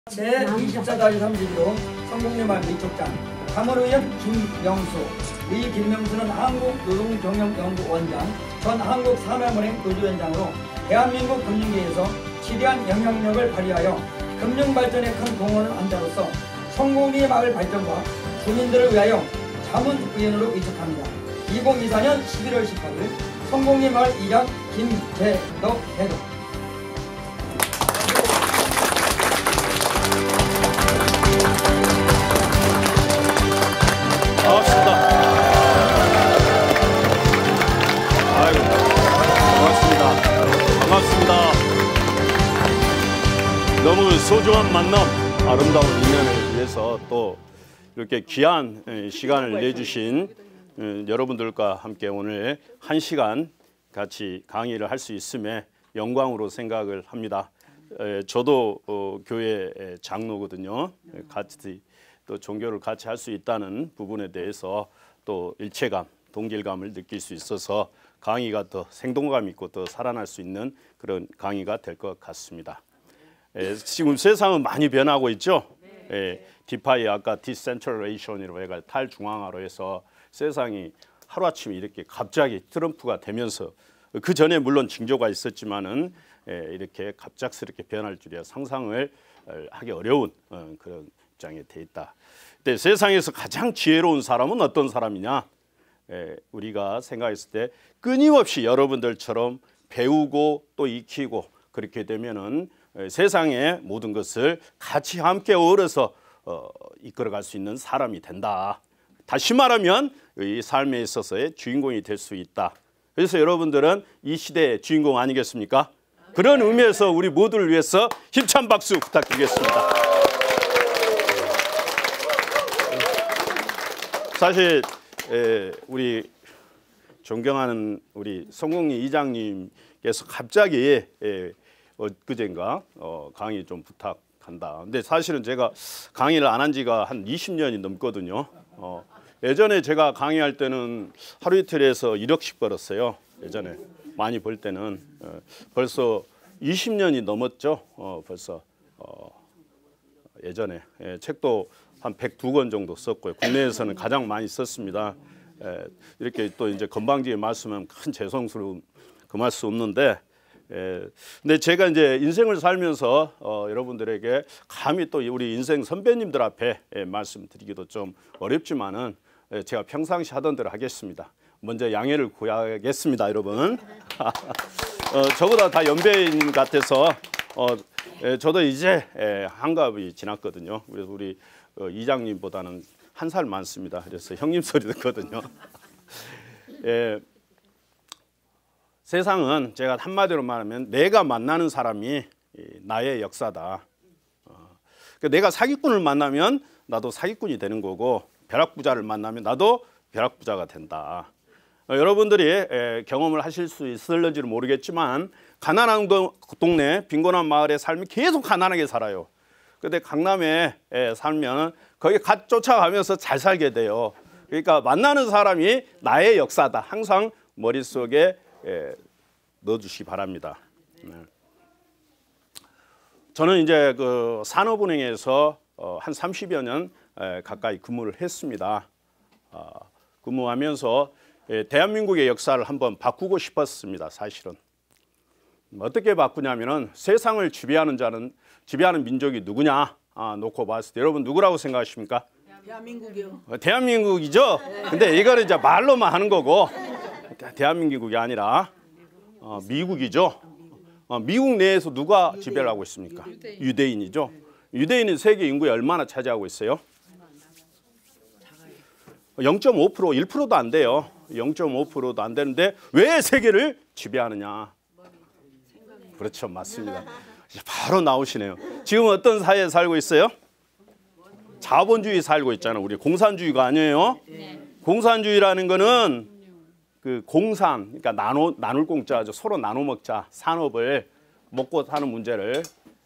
제24-32로 성공리말 위촉장 감원의원 김명수 위 김명수는 한국노동경영연구원장 전 한국산업은행 노조위원장으로 대한민국 금융계에서 지대한 영향력을 발휘하여 금융발전에 큰 공헌을 한 자로서 성공리 마을 발전과 주민들을 위하여 자문위원으로 위촉합니다. 2024년 11월 18일 성공리 마을 이장 김재덕 대동. 반갑습니다. 아이고, 반갑습니다. 반갑습니다. 너무 소중한 만남, 아름다운 인연을 위해서 또 이렇게 귀한 시간을 내주신 여러분들과 함께 오늘 1시간 같이 강의를 할 수 있음에 영광으로 생각을 합니다. 저도 교회 장로거든요. 같이 또 종교를 같이 할 수 있다는 부분에 대해서 또 일체감, 동질감을 느낄 수 있어서 강의가 더 생동감 있고 더 살아날 수 있는 그런 강의가 될 것 같습니다. 지금 세상은 많이 변하고 있죠. 디파이 아까 디센트럴레이션이라고 해가 탈중앙화로 해서 세상이 하루아침에 이렇게 갑자기 트럼프가 되면서 그 전에 물론 징조가 있었지만은 이렇게 갑작스럽게 변할 줄이야 상상을 하기 어려운 그런 입장에 돼 있다. 근데 세상에서 가장 지혜로운 사람은 어떤 사람이냐? 우리가 생각했을 때 끊임없이 여러분들처럼 배우고 또 익히고 그렇게 되면은 세상의 모든 것을 같이 함께 어우러서 이끌어갈 수 있는 사람이 된다. 다시 말하면 이 삶에 있어서의 주인공이 될 수 있다. 그래서 여러분들은 이 시대의 주인공 아니겠습니까? 그런 의미에서 우리 모두를 위해서 힘찬 박수 부탁드리겠습니다. 사실 우리 존경하는 우리 성공리 이장님께서 갑자기 그젠가 강의 좀 부탁한다. 근데 사실은 제가 강의를 안 한 지가 한 20년이 넘거든요. 예전에 제가 강의할 때는 하루 이틀에서 1억씩 벌었어요. 예전에 많이 벌 때는 벌써 20년이 넘었죠. 벌써 예전에 책도 한 102권 정도 썼고요. 국내에서는 가장 많이 썼습니다. 이렇게 또 이제 건방지게 말씀하면 큰 죄송스러운 금할 수 없는데, 근데 제가 이제 인생을 살면서 여러분들에게 감히 또 우리 인생 선배님들 앞에 말씀드리기도 좀 어렵지만은 제가 평상시 하던 대로 하겠습니다. 먼저 양해를 구하겠습니다, 여러분. 저보다 다 연배인 같아서 저도 이제 한갑이 지났거든요. 그래서 우리 이장님보다는 한 살 많습니다. 그래서 형님 소리 듣거든요. 세상은 제가 한마디로 말하면 내가 만나는 사람이 나의 역사다. 내가 사기꾼을 만나면 나도 사기꾼이 되는 거고 벼락부자를 만나면 나도 벼락부자가 된다. 여러분들이 경험을 하실 수 있을는지는 모르겠지만 가난한 동네, 빈곤한 마을에 살면 계속 가난하게 살아요. 근데 강남에 살면 거기 갓 쫓아가면서 잘 살게 돼요. 그러니까 만나는 사람이 나의 역사다. 항상 머릿속에 넣어주시기 바랍니다. 저는 이제 그 산업은행에서 한 30여 년 가까이 근무를 했습니다. 근무하면서 대한민국의 역사를 한번 바꾸고 싶었습니다. 사실은 어떻게 바꾸냐면은 세상을 지배하는 민족이 누구냐 놓고 봤을 때 여러분 누구라고 생각하십니까? 대한민국이요. 대한민국이죠. 근데 이거는 이제 말로만 하는 거고 대한민국이 아니라 미국이죠. 미국 내에서 누가 지배를 하고 있습니까? 유대인이죠. 유대인은 세계 인구의 얼마나 차지하고 있어요? 0.5%, 1%도 안 돼요. 0.5%도 안 되는데 왜 세계를 지배하느냐? 그렇죠, 맞습니다. 바로 나오시네요. 지금 어떤 사회에 살고 있어요? 자본주의 살고 있잖아요. 우리 공산주의가 아니에요. 공산주의라는 거는 그 공산, 그러니까 나눌 공짜죠. 서로 나눠 먹자. 산업을 먹고 사는 문제를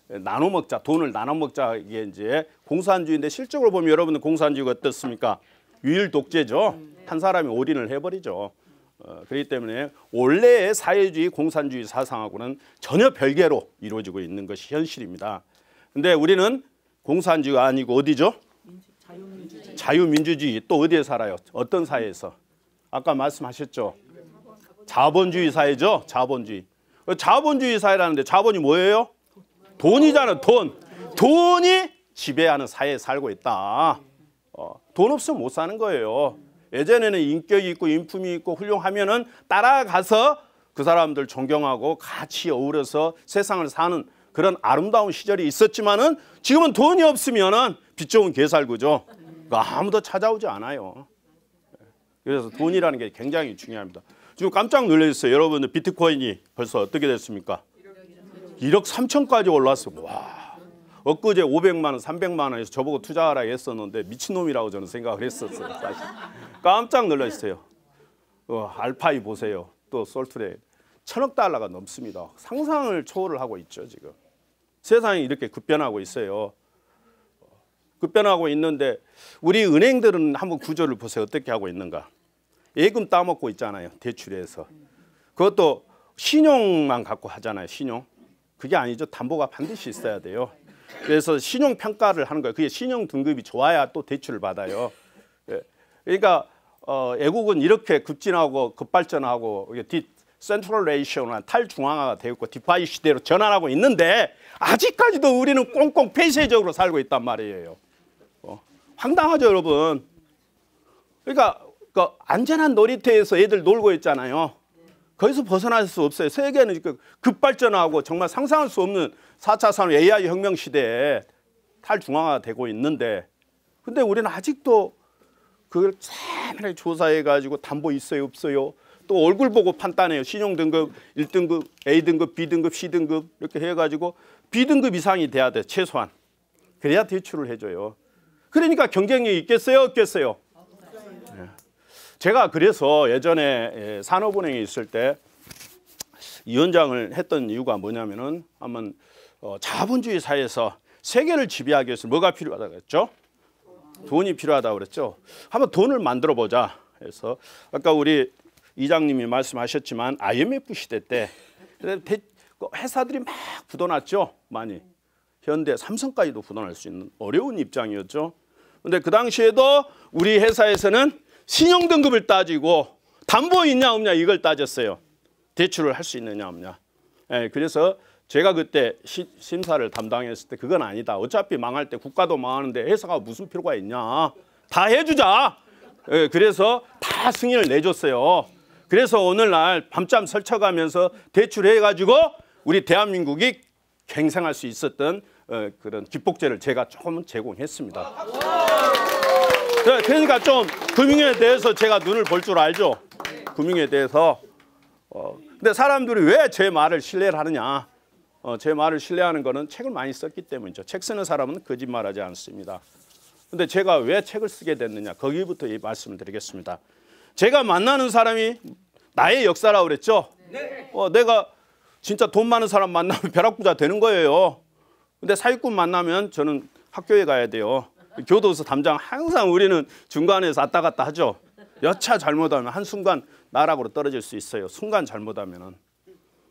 나눠 먹자. 돈을 나눠 먹자. 이게 이제 공산주의인데 실적으로 보면 여러분들 공산주의가 어떻습니까? 유일 독재죠. 한 사람이 올인을 해버리죠. 그렇기 때문에 원래의 사회주의, 공산주의 사상하고는 전혀 별개로 이루어지고 있는 것이 현실입니다. 근데 우리는 공산주의가 아니고 어디죠? 자유민주주의. 또 어디에 살아요? 어떤 사회에서? 아까 말씀하셨죠? 자본주의 사회죠? 자본주의. 자본주의 사회라는데 자본이 뭐예요? 돈이잖아. 돈이 지배하는 사회에 살고 있다. 돈 없으면 못 사는 거예요. 예전에는 인격이 있고 인품이 있고 훌륭하면은 따라가서 그 사람들 존경하고 같이 어우러서 세상을 사는 그런 아름다운 시절이 있었지만은 지금은 돈이 없으면은 빚 좋은 개살구죠. 아무도 찾아오지 않아요. 그래서 돈이라는 게 굉장히 중요합니다. 지금 깜짝 놀랐어요. 여러분들 비트코인이 벌써 어떻게 됐습니까? 1억 3천까지 올랐어요. 와. 엊그제 500만 원, 300만 원에서 저보고 투자하라 했었는데 미친놈이라고 저는 생각을 했었어요. 사실. 깜짝 놀랐어요. 알파이 보세요. 또 솔트레 1,000억 달러가 넘습니다. 상상을 초월을 하고 있죠. 지금. 세상이 이렇게 급변하고 있어요. 급변하고 있는데 우리 은행들은 한번 구조를 보세요. 어떻게 하고 있는가. 예금 따먹고 있잖아요. 대출해서. 그것도 신용만 갖고 하잖아요. 신용. 그게 아니죠. 담보가 반드시 있어야 돼요. 그래서 신용 평가를 하는 거예요. 그게 신용 등급이 좋아야 또 대출을 받아요. 그러니까 애국은 이렇게 급진하고 급발전하고 센트럴레이션은 탈중앙화가 되어 있고 디파이 시대로 전환하고 있는데 아직까지도 우리는 꽁꽁 폐쇄적으로 살고 있단 말이에요. 황당하죠, 여러분. 그러니까 그 안전한 놀이터에서 애들 놀고 있잖아요. 거기서 벗어날 수 없어요. 세계는 급발전하고 정말 상상할 수 없는 4차 산업 AI 혁명 시대에 탈중앙화가 되고 있는데 근데 우리는 아직도 그걸 세밀하게 조사해가지고 담보 있어요, 없어요. 또 얼굴 보고 판단해요. 신용등급 1등급, A등급, B등급, C등급 이렇게 해가지고 B등급 이상이 돼야 돼, 최소한. 그래야 대출을 해줘요. 그러니까 경쟁력이 있겠어요, 없겠어요? 네. 제가 그래서 예전에 산업은행에 있을 때 위원장을 했던 이유가 뭐냐면은 한번 자본주의 사회에서 세계를 지배하기 위해서 뭐가 필요하다고 했죠? 돈이 필요하다고 그랬죠. 한번 돈을 만들어 보자. 그래서 아까 우리 이장님이 말씀하셨지만 IMF 시대 때 회사들이 막 굳어났죠. 많이. 현대, 삼성까지도 굳어날 수 있는 어려운 입장이었죠. 그런데 그 당시에도 우리 회사에서는 신용등급을 따지고 담보 있냐 없냐 이걸 따졌어요. 대출을 할 수 있느냐 없냐. 그래서 제가 그때 심사를 담당했을 때 그건 아니다. 어차피 망할 때 국가도 망하는데 회사가 무슨 필요가 있냐. 다 해주자. 그래서 다 승인을 내줬어요. 그래서 오늘날 밤잠 설쳐가면서 대출해가지고 우리 대한민국이 갱생할 수 있었던 그런 기폭제를 제가 조금은 제공했습니다. 그러니까 좀 금융에 대해서 제가 눈을 볼 줄 알죠. 금융에 대해서. 근데 사람들이 왜 제 말을 신뢰를 하느냐. 제 말을 신뢰하는 거는 책을 많이 썼기 때문이죠. 책 쓰는 사람은 거짓말하지 않습니다. 근데 제가 왜 책을 쓰게 됐느냐. 거기부터 이 말씀을 드리겠습니다. 제가 만나는 사람이 나의 역사라고 그랬죠. 내가 진짜 돈 많은 사람 만나면 벼락부자 되는 거예요. 근데 사기꾼 만나면 저는 학교에 가야 돼요. 교도소 담장 항상 우리는 중간에서 왔다 갔다 하죠. 여차 잘못하면 한순간 나락으로 떨어질 수 있어요. 순간 잘못하면은.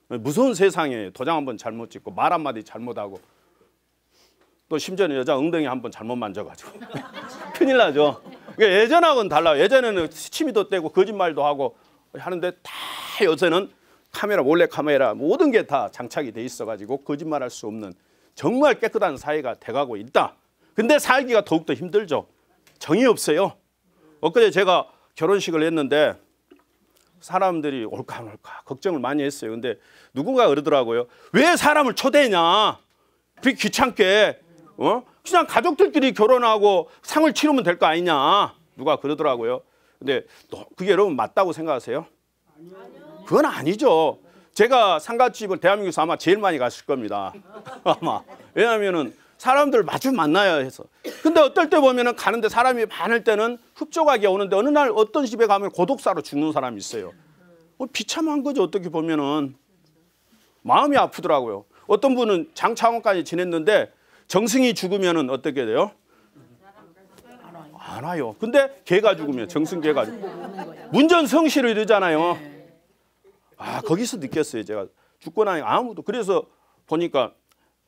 무서운 세상에 도장 한번 잘못 찍고 말 한마디 잘못하고 또 심지어는 여자 엉덩이 한번 잘못 만져가지고 큰일 나죠. 예전하고는 달라요. 예전에는 취미도 떼고 거짓말도 하고 하는데 다 요새는 카메라, 몰래 카메라 모든 게 다 장착이 돼 있어가지고 거짓말할 수 없는 정말 깨끗한 사회가 돼가고 있다. 근데 살기가 더욱더 힘들죠. 정이 없어요. 엊그제 제가 결혼식을 했는데 사람들이 올까 말까 걱정을 많이 했어요. 근데 누군가 그러더라고요. 왜 사람을 초대했냐. 그렇게 귀찮게. 그냥 가족들끼리 결혼하고 상을 치르면 될 거 아니냐. 누가 그러더라고요. 근데 그게 여러분 맞다고 생각하세요? 그건 아니죠. 제가 상갓집을 대한민국에서 아마 제일 많이 갔을 겁니다. 아마. 왜냐하면은 사람들 마주 만나야 해서. 근데 어떨 때 보면은 가는데 사람이 많을 때는 흡족하게 오는데 어느 날 어떤 집에 가면 고독사로 죽는 사람이 있어요. 비참한 거죠. 어떻게 보면은. 마음이 아프더라고요. 어떤 분은 장차원까지 지냈는데 정승이 죽으면은 어떻게 돼요? 안 와요. 근데 개가 죽으면 정승개가 문전성시를 이러잖아요. 거기서 느꼈어요. 제가 죽고 나니 아무도. 그래서 보니까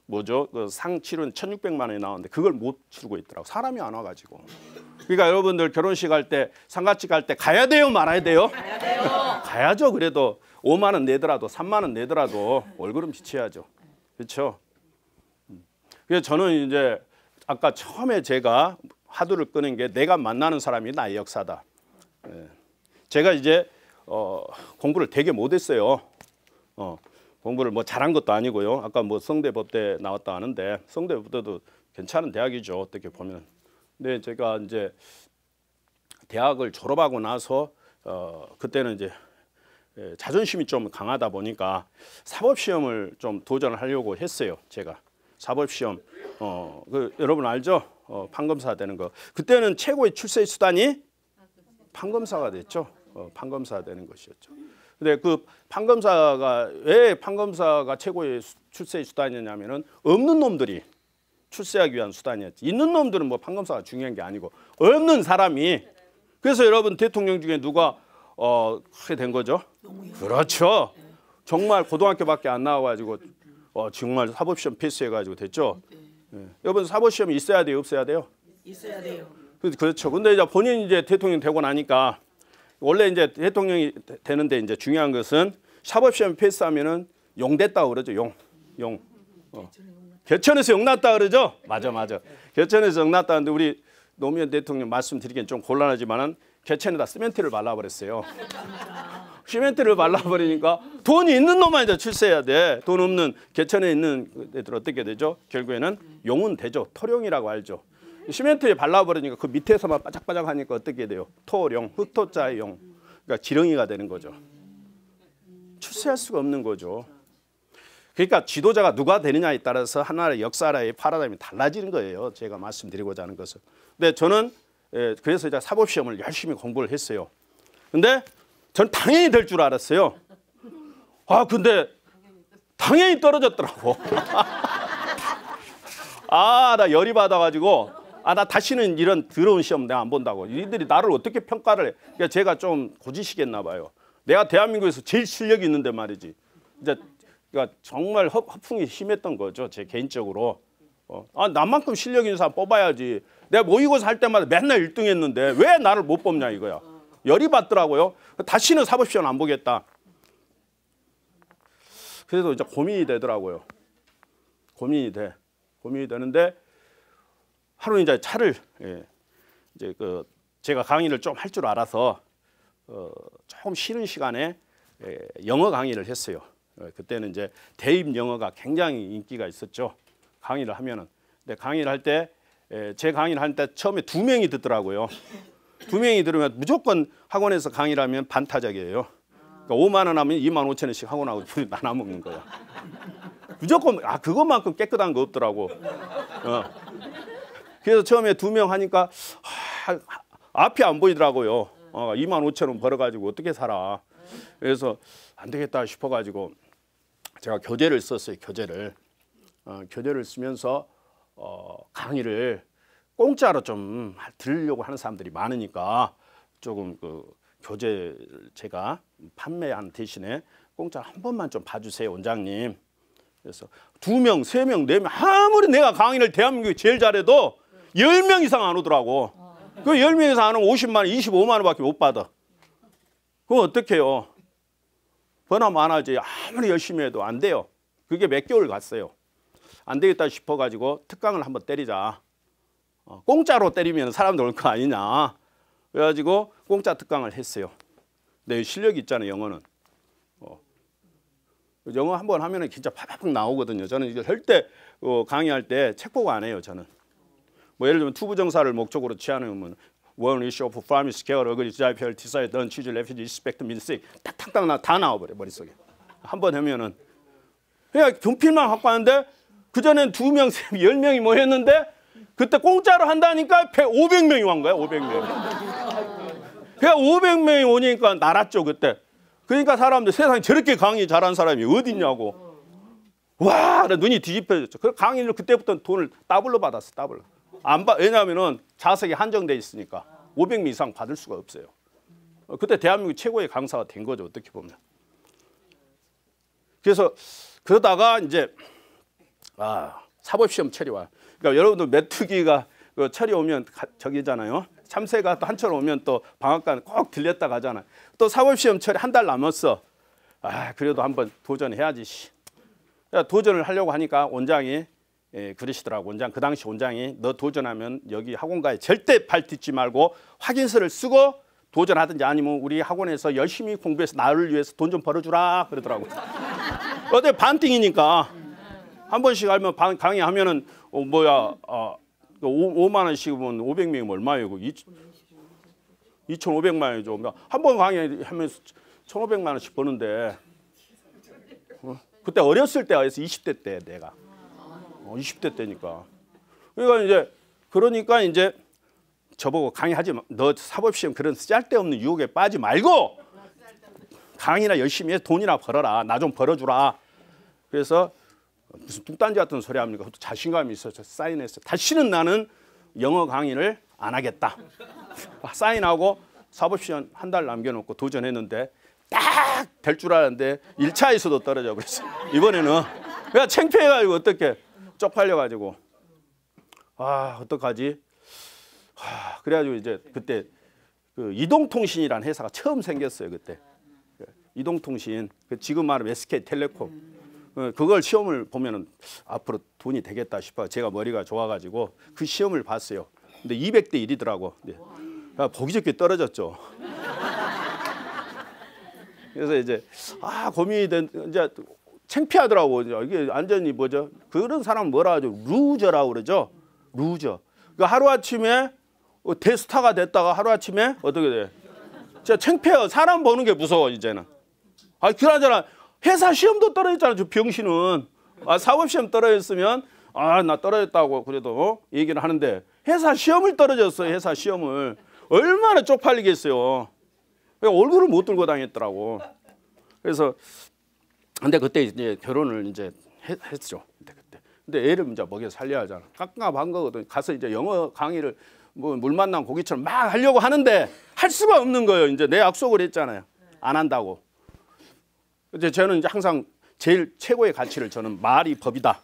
뭐죠? 그 상 치르는 1,600만 원이 나오는데 그걸 못 치르고 있더라고. 사람이 안 와가지고. 그러니까 여러분들 결혼식 할 때 상가집 갈 때 가야 돼요, 말아야 돼요? 가야 돼요. 가야죠. 그래도 5만 원 내더라도 3만 원 내더라도 월급은 비쳐야죠. 그렇죠? 그래서 저는 이제 아까 처음에 제가 화두를 끄는 게 내가 만나는 사람이 나의 역사다. 제가 이제 공부를 되게 못했어요. 공부를 뭐 잘한 것도 아니고요. 아까 뭐 성대법대 나왔다 하는데 성대법대도 괜찮은 대학이죠. 어떻게 보면. 근데 제가 이제 대학을 졸업하고 나서 그때는 이제 자존심이 좀 강하다 보니까 사법시험을 좀 도전을 하려고 했어요. 제가 사법시험 여러분 알죠? 판검사 되는 거. 그때는 최고의 출세의 수단이 판검사가 됐죠. 판검사 되는 것이었죠. 근데 그 판검사가 왜 판검사가 최고의 출세의 수단이냐면은 없는 놈들이 출세하기 위한 수단이었지. 있는 놈들은 뭐 판검사가 중요한 게 아니고 없는 사람이. 그래서 여러분 대통령 중에 누가 하게 된 거죠? 그렇죠. 정말 고등학교밖에 안 나와가지고 정말 사법시험 패스해가지고 됐죠. 여러분 사법시험이 있어야 돼요, 없어야 돼요? 있어야 돼요. 그렇죠. 근데 이제 본인이 이제 대통령 되고 나니까 원래 이제 대통령이 되는데 이제 중요한 것은 사법시험 패스하면은 용 됐다고 그러죠. 용. 개천에서 용 났다 그러죠. 맞아. 개천에서 용 났다는데 우리 노무현 대통령 말씀드리기엔 좀 곤란하지만은 개천에다 시멘트를 발라버렸어요. 시멘트를 발라버리니까 돈이 있는 놈만 이제 출세해야 돼. 돈 없는 개천에 있는 애들 어떻게 되죠? 결국에는 용은 되죠. 토룡이라고 알죠. 시멘트에 발라버리니까 그 밑에서만 바짝바짝 하니까 어떻게 돼요? 토룡, 흑토자의 용. 그러니까 지렁이가 되는 거죠. 출세할 수가 없는 거죠. 그러니까 지도자가 누가 되느냐에 따라서 하나의 역사의 파라다임이 달라지는 거예요. 제가 말씀드리고자 하는 것은. 근데 저는 그래서 이제 사법시험을 열심히 공부를 했어요. 근데 전 당연히 될 줄 알았어요. 근데 당연히 떨어졌더라고. 나 열이 받아가지고 나 다시는 이런 더러운 시험 내가 안 본다고. 이들이 나를 어떻게 평가를 해. 그러니까 제가 좀 고지시겠나 봐요. 내가 대한민국에서 제일 실력이 있는데 말이지. 이제 그러니까 정말 허풍이 심했던 거죠. 제 개인적으로. 나만큼 실력 있는 사람 뽑아야지. 내가 모의고사 할 때마다 맨날 1등 했는데 왜 나를 못 뽑냐 이거야. 열이 받더라고요. 다시는 사법시험 안 보겠다. 그래서 이제 고민이 되더라고요. 고민이 되는데 하루 이제 차를 이제 제가 강의를 좀 할 줄 알아서 조금 쉬는 시간에 영어 강의를 했어요. 그때는 이제 대입 영어가 굉장히 인기가 있었죠. 강의를 하면은. 근데 강의를 할 때 제 강의를 할 때 처음에 2명이 듣더라고요. 2명이 들으면 무조건 학원에서 강의를 하면 반타작이에요. 그러니까 5만 원 하면 2만 5천 원씩 학원하고 나눠 먹는 거야. 무조건 그것만큼 깨끗한 거 없더라고. 그래서 처음에 2명 하니까 앞이 안 보이더라고요. 2만 5천 원 벌어가지고 어떻게 살아. 그래서 안 되겠다 싶어가지고 제가 교재를 썼어요. 교재를 쓰면서 강의를 공짜로 좀 들으려고 하는 사람들이 많으니까 조금 그 교재를 제가 판매한 대신에 공짜로 한 번만 좀 봐주세요, 원장님. 그래서 2명, 3명, 4명 아무리 내가 강의를 대한민국에 제일 잘해도 10명 이상 안 오더라고. 그 10명 이상 안 오면 50만 원, 25만 원밖에 못 받아. 그럼 어떻게 해요? 번화 많아지 아무리 열심히 해도 안 돼요. 그게 몇 개월 갔어요. 안 되겠다 싶어가지고 특강을 한번 때리자. 공짜로 때리면 사람들 올 거 아니냐. 그래가지고 공짜 특강을 했어요. 내 실력이 있잖아요, 영어는. 영어 한번 하면은 진짜 팍팍 나오거든요. 저는 이거 절대 강의할 때 책 보고 안 해요, 저는. 뭐 예를 들면 투부정사를 목적으로 취하면 one issue of farm scale, 어그리, 자이펠, 디사이, 던, 치즈, 레피지, 스펙트, 민스, 딱딱딱 다 나와버려 머릿속에. 한번 하면은 그냥 경필만 갖고 하는데 그 전엔 2명, 3명, 10명이 모였는데 그때 공짜로 한다니까 500명이 온 거야, 500명. 그냥 500명이 오니까 날았죠 그때. 그러니까 사람들 세상에 저렇게 강의 잘하는 사람이 어딨냐고. 와, 나 눈이 뒤집혀졌죠. 그 강의를 그때부터 돈을 더블로 받았어, 더블로. 왜냐하면은 자석이 한정돼 있으니까 500명 이상 받을 수가 없어요. 그때 대한민국 최고의 강사가 된 거죠, 어떻게 보면. 그래서 그러다가 이제 사법시험 철이 와요. 그러니까 여러분들 메뚜기가 그 철이 오면 저기잖아요. 참새가 또 한철 오면 또 방앗간 꼭 들렸다 가잖아요. 또 사법시험 철이 한 달 남았어. 그래도 한번 도전해야지. 도전을 하려고 하니까 원장이 그러시더라고. 원장 그 당시 원장이 너 도전하면 여기 학원가에 절대 발 딛지 말고 확인서를 쓰고 도전하든지 아니면 우리 학원에서 열심히 공부해서 나를 위해서 돈 좀 벌어주라 그러더라고. 어때 반띵이니까 한 번씩 하면 강의하면은 5만 원씩이면 500명이면 얼마예요? 2,500만 원이죠. 한 번 강의하면 1,500만 원씩 버는데 그때 어렸을 때였어. 20대 때 내가 20대 때니까. 그러니까 이제 저보고 강의하지 마. 너 사법시험 그런 쓸데없는 유혹에 빠지 말고 강의나 열심히 해서 돈이나 벌어라. 나 좀 벌어주라. 그래서 무슨 뚱딴지 같은 소리 합니까? 그것도 자신감이 있어서 사인했어요. 다시는 나는 영어 강의를 안 하겠다. 사인하고 사법시험 한 달 남겨놓고 도전했는데 딱 될 줄 알았는데 1차에서도 떨어져 그랬어. 이번에는 그냥 창피해가지고 어떻게 쪽팔려가지고 어떡하지? 그래가지고 이제 그때 그 이동통신이라는 회사가 처음 생겼어요. 그때 이동통신 지금 말하면 SK텔레콤 그걸 시험을 보면은 앞으로 돈이 되겠다 싶어. 제가 머리가 좋아가지고 그 시험을 봤어요. 근데 200대 1이더라고. 보기 좋게 떨어졌죠. 그래서 이제 고민이 이제 창피하더라고. 이게 완전히 뭐죠? 그런 사람 뭐라 하죠? 루저라고 그러죠. 루저. 그러니까 하루 아침에 대스타가 됐다가 하루 아침에 어떻게 돼? 진짜 창피해요. 사람 보는 게 무서워 이제는. 그나저나 회사 시험도 떨어졌잖아. 저 병신은. 사법시험 떨어졌으면 나 떨어졌다고 그래도 얘기를 하는데 회사 시험을 떨어졌어요. 회사 시험을. 얼마나 쪽팔리겠어요. 얼굴을 못 들고 다녔더라고. 그래서 근데 그때 이제 결혼을 이제 했죠. 근데 애를 이제 먹여 살려야 하잖아. 깝깝한 거거든. 가서 이제 영어 강의를 물 만난 고기처럼 막 하려고 하는데 할 수가 없는 거예요. 이제 내 약속을 했잖아요. 안 한다고. 이제 저는 이제 항상 제일 최고의 가치를 저는 말이 법이다.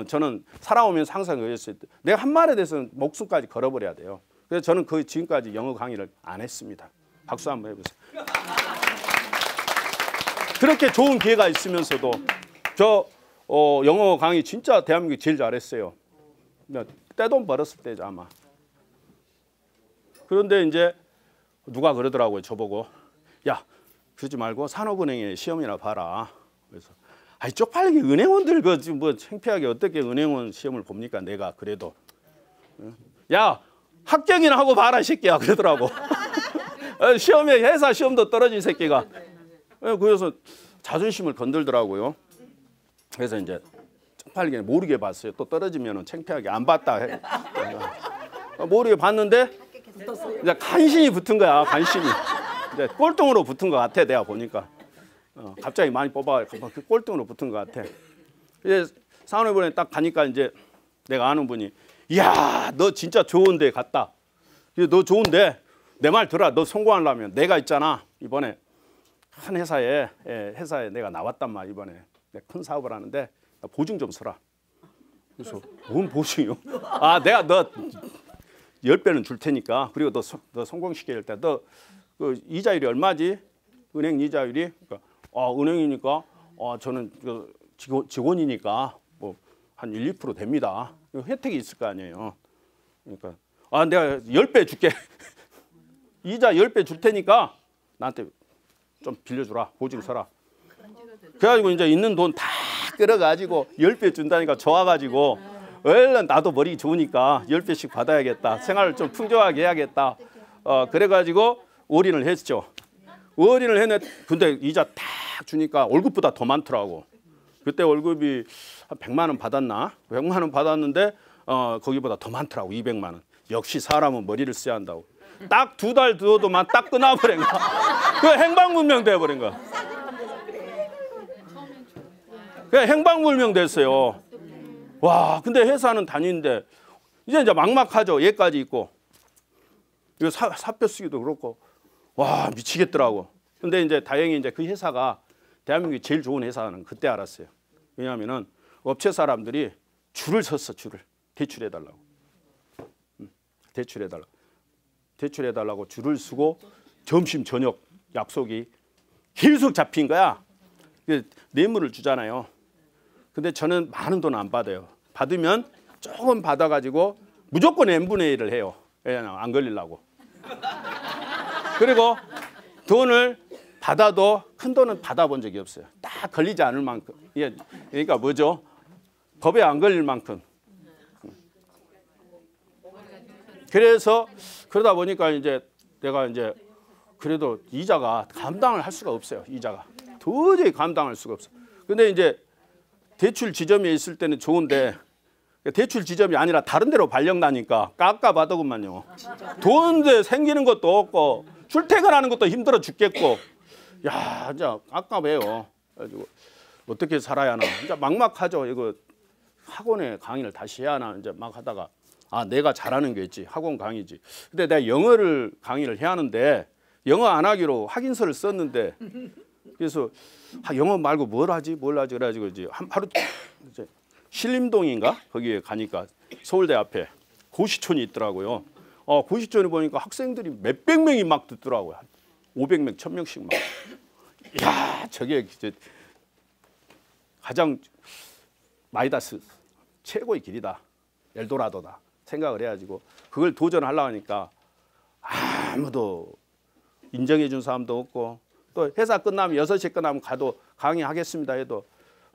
저는 살아오면서 항상 그랬어요. 내가 한 말에 대해서 목숨까지 걸어버려야 돼요. 그래서 저는 지금까지 영어 강의를 안 했습니다. 박수 한번 해보세요. 그렇게 좋은 기회가 있으면서도 저 영어 강의 진짜 대한민국이 제일 잘했어요. 떼돈 벌었을 때죠 아마. 그런데 이제 누가 그러더라고요. 저보고 야 그러지 말고 산업은행에 시험이나 봐라. 그래서 쪽팔리게 은행원들 뭐 창피하게 어떻게 은행원 시험을 봅니까? 내가 그래도 야 합격이나 하고 봐라 이 새끼야 그러더라고. 시험에 회사 시험도 떨어진 새끼가. 그래서 자존심을 건들더라고요. 그래서 이제 쪽팔리게 모르게 봤어요. 또 떨어지면 창피하게 안 봤다 해. 모르게 봤는데 이제 간신히 붙은 거야. 간신히. 이제 꼴등으로 붙은 것 같아. 내가 보니까. 갑자기 많이 뽑아 꼴등으로 붙은 것 같아. 이제 산업은행에 딱 가니까 이제 내가 아는 분이 야, 너 진짜 좋은 데 갔다. 너 좋은데 내 말 들어. 너 성공하려면 내가 있잖아. 이번에 큰 회사에 내가 나왔단 말이야. 이번에 내가 큰 사업을 하는데 보증 좀 서라. 그래서 뭔 보증이요? 내가 너 10배는 줄 테니까. 그리고 너 성공시킬 때 너 그 이자율이 얼마지? 은행 이자율이? 그러니까 은행이니까 저는 그 직원이니까 뭐 한 1, 2% 됩니다. 혜택이 있을 거 아니에요. 그러니까 내가 10배 줄게. 이자 10배 줄 테니까 나한테 좀 빌려주라. 보증 서라. 그래가지고 이제 있는 돈 다 끌어가지고 10배 준다니까 좋아가지고 얼른 나도 머리 좋으니까 10배씩 받아야겠다. 생활을 좀 풍족하게 해야겠다. 그래가지고 올인을 했죠. 올인을 했네. 근데 이자 딱 주니까 월급보다 더 많더라고. 그때 월급이 한 100만 원 받았나? 100만 원 받았는데 거기보다 더 많더라고. 200만 원. 역시 사람은 머리를 써야 한다고. 딱 2달 두어도만 딱 끊어버린 거야. 그 행방불명 돼버린 거야. 그냥 행방불명 됐어요. 와, 근데 회사는 다니는데 이제 막막하죠. 얘까지 있고. 이거 사표 쓰기도 그렇고. 와, 미치겠더라고. 근데 이제 다행히 이제 그 회사가 대한민국이 제일 좋은 회사는 그때 알았어요. 왜냐하면은 업체 사람들이 줄을 섰어. 줄을 대출해달라고. 대출해달라고 줄을 서고 점심 저녁 약속이 계속 잡힌 거야. 뇌물을 주잖아요. 근데 저는 많은 돈 안 받아요. 받으면 조금 받아가지고 무조건 n분의 1을 해요. 왜냐면 안 걸리려고. 그리고 돈을 받아도 큰 돈은 받아본 적이 없어요. 딱 걸리지 않을 만큼. 그러니까 뭐죠? 법에 안 걸릴 만큼. 그래서 그러다 보니까 이제 내가 이제 그래도 이자가 감당을 할 수가 없어요. 이자가 도저히 감당할 수가 없어. 근데 이제 대출 지점에 있을 때는 좋은데 대출 지점이 아니라 다른 데로 발령나니까 깝깝하더구만요. 돈데 생기는 것도 없고 출퇴근하는 것도 힘들어 죽겠고, 야, 진짜 깝깝해요. 그래가지고 어떻게 살아야 하나, 진짜 막막하죠. 이거 학원에 강의를 다시 해야 하나 이제 막 하다가 아, 내가 잘하는 게 있지. 학원 강의지. 근데 내가 영어를 강의를 해야 하는데 영어 안 하기로 확인서를 썼는데 그래서 영어 말고 뭘 하지 그래가지고 이제 하루 이제 신림동인가 거기에 가니까 서울대 앞에 고시촌이 있더라고요. 고시촌에 보니까 학생들이 몇백 명이 막 듣더라고요. 500명, 1000명씩 막. 야, 저게 이제 가장 마이다스 최고의 길이다. 엘도라도다. 생각을 해가지고 그걸 도전하려고 하니까 아무도 인정해 준 사람도 없고, 또 회사 끝나면 6시에 끝나면 가도 강의하겠습니다 해도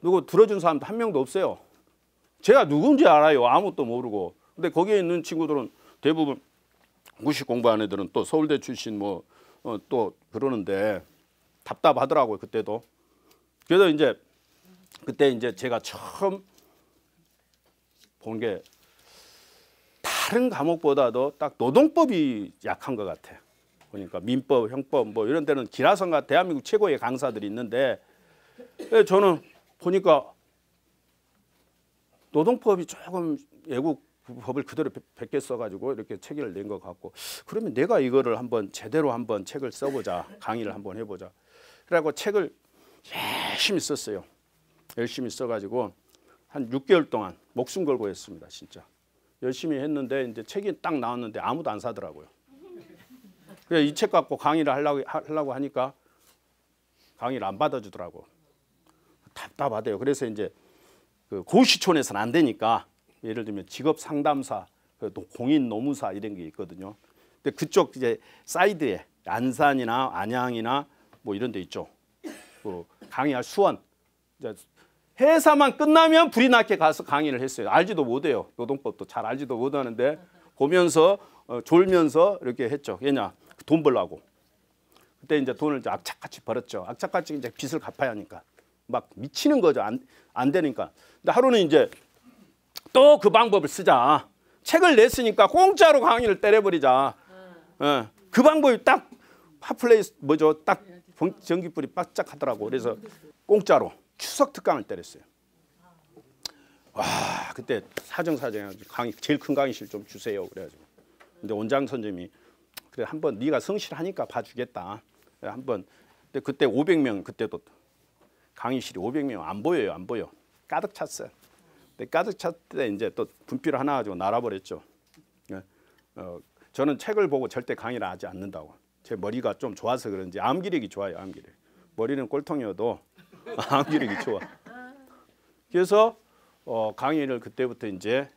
누구 들어준 사람도 한 명도 없어요. 제가 누군지 알아요. 아무것도 모르고. 근데 거기에 있는 친구들은 대부분 무식 공부하는 애들은 또 서울대 출신 또 그러는데 답답하더라고요. 그때도. 그래서 이제 그때 이제 제가 처음 본 게 다른 과목보다도 딱 노동법이 약한 것 같아요. 보니까 민법, 형법 뭐 이런 데는 기라성과 대한민국 최고의 강사들이 있는데 저는 보니까 노동법이 조금 외국 법을 그대로 베껴 써가지고 이렇게 책을 낸 것 같고, 그러면 내가 이거를 한번 제대로 한번 책을 써보자, 강의를 한번 해보자. 그래갖고 책을 열심히 썼어요. 열심히 써가지고 한 6개월 동안 목숨 걸고 했습니다. 진짜 열심히 했는데 이제 책이 딱 나왔는데 아무도 안 사더라고요. 그래서 이 책 갖고 강의를 하려고 하니까 강의를 안 받아주더라고. 답답하대요. 그래서 이제 그 고시촌에서는 안 되니까 예를 들면 직업 상담사, 공인 노무사 이런 게 있거든요. 근데 그쪽 이제 사이드에 안산이나 안양이나 뭐 이런 데 있죠. 그 강의할 수원. 이제 회사만 끝나면 불이 나게 가서 강의를 했어요. 알지도 못해요. 노동법도 잘 알지도 못하는데 보면서 졸면서 이렇게 했죠. 왜냐? 돈 벌라고. 그때 이제 돈을 이제 악착같이 벌었죠. 악착같이 이제 빚을 갚아야 하니까 막 미치는 거죠. 안 되니까. 근데 하루는 이제 또 그 방법을 쓰자. 책을 냈으니까 공짜로 강의를 때려버리자. 그 방법이 딱 핫플레이스 뭐죠? 딱 전기불이 바짝하더라고. 그래서 공짜로 추석 특강을 때렸어요. 와, 그때 사정사정해가지고 강의 제일 큰 강의실 좀 주세요. 그래가지고. 근데 원장 선생님이 그래 한번 네가 성실하니까 봐주겠다. 한번. 근데 그때 500명 그때도 강의실이 500명 안 보여요. 안 보여. 가득 찼어요. 근데 가득 찼을 때 이제 또 분필을 하나 가지고 날아버렸죠. 저는 책을 보고 절대 강의를 하지 않는다고. 제 머리가 좀 좋아서 그런지 암기력이 좋아요. 암기력. 머리는 꼴통이어도 암기력이 좋아. 그래서 강의를 그때부터 이제